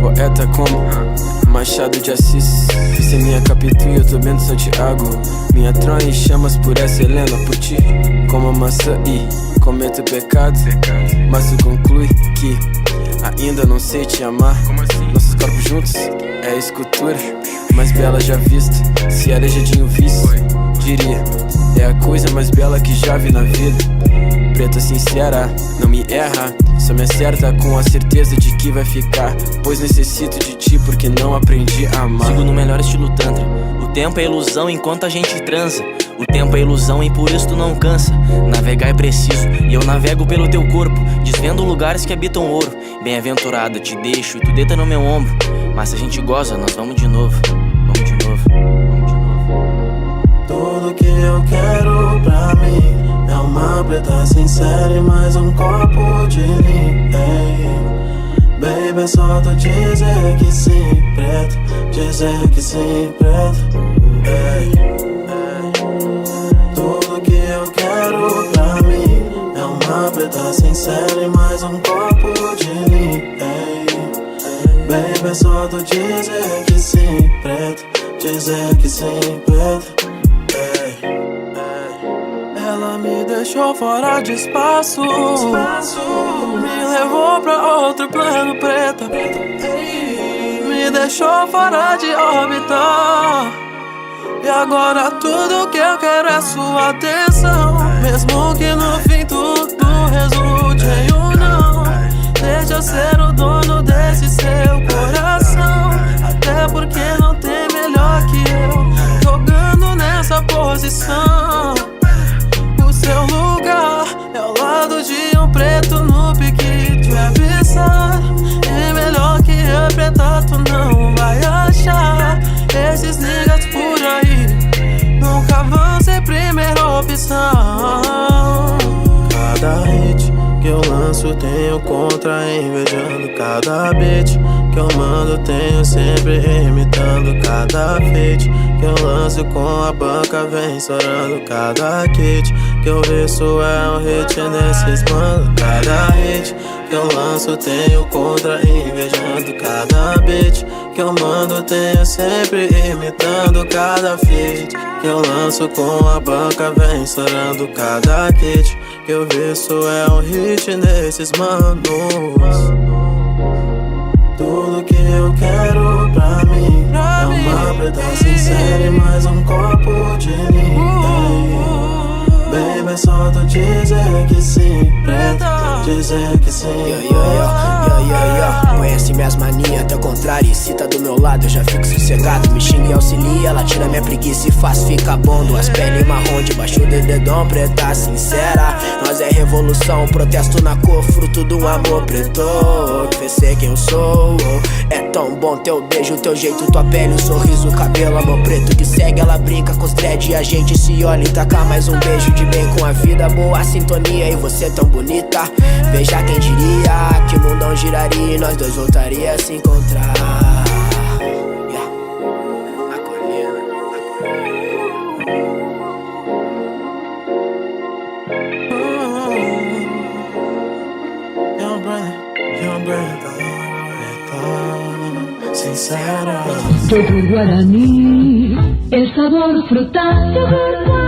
Poeta como Machado de Assis, fiz em minha Capitu e eu tô vendo Santiago. Minha troia em chamas por essa Helena, por ti. Como a maçã e cometo pecado, mas tu conclui que ainda não sei te amar. Nossos corpos juntos é a escultura mais bela já vista. Se Aleijadinho visse, diria, é a coisa mais bela que já vi na vida. Preta sincera, não me erra, só me acerta com a certeza de que vai ficar. Pois necessito de ti porque não aprendi a amar. Sigo no melhor estilo tantra. O tempo é ilusão enquanto a gente transa. O tempo é ilusão e por isso tu não cansa. Navegar é preciso e eu navego pelo teu corpo, desvendo lugares que habitam ouro. Bem-aventurado te deixo e tu deita no meu ombro. Mas se a gente goza, nós vamos de novo. Vamos de novo, vamos de novo. Tudo que eu quero pra mim é uma preta sincera e mais um copo de lean. Baby, é só tu dizer que sim, preto. Dizer que sim, preto. Tudo que eu quero pra mim é uma preta sincera e mais um copo de lean. Baby, é só tu dizer que sim, preto. Dizer que sim, preto. Ela me deixou fora de espaço, me levou pra outro plano, preta. Me deixou fora de órbita. E agora tudo que eu quero é sua atenção. Mesmo que no fim tudo resulte em um não, deixa eu ser o dono desse seu coração. Até porque não tem melhor que eu jogando nessa posição. Seu lugar é ao lado de um preto no pique de avisar. E melhor que eu, preta, tu não vai achar. Esses niggas por aí nunca vão ser primeira opção. Cada hit que eu lanço tenho contra invejando. Cada beat que eu mando tenho sempre imitando. Cada feat que eu lanço com a banca vem estourando. Cada kit que eu verso é um hit nesses mano. Cada hit que eu lanço tenho contra invejando. Cada beat que eu mando tenho sempre imitando. Cada feat que eu lanço com a banca vem estourando. Cada kit que eu verso é um hit nesses manos. Tudo que eu quero pra mim é uma preta sincera e mais um copo de lean. Baby, é só tu dizer que sim, preta. Dizer que sim. Conhece minhas manias, até o contrário. E se tá do meu lado eu já fico sossegado. Me xinga e auxilia, ela tira minha preguiça e faz ficar bom. Duas peles marrom debaixo do dedão, preta sincera. Nós é revolução, protesto na cor, fruto do amor preto. Que fez ser quem eu sou. É tão bom teu beijo, teu jeito, tua pele, o sorriso, o cabelo, amor preto que segue. Ela brinca com os dread e a gente se olha e taca mais um beijo de bem com a vida. Boa sintonia e você tão bonita. Veja quem diria que o mundão giraria e nós dois voltaria a se encontrar. A colina, Young brother, sincera. Todo Guarani, el sabor frutal.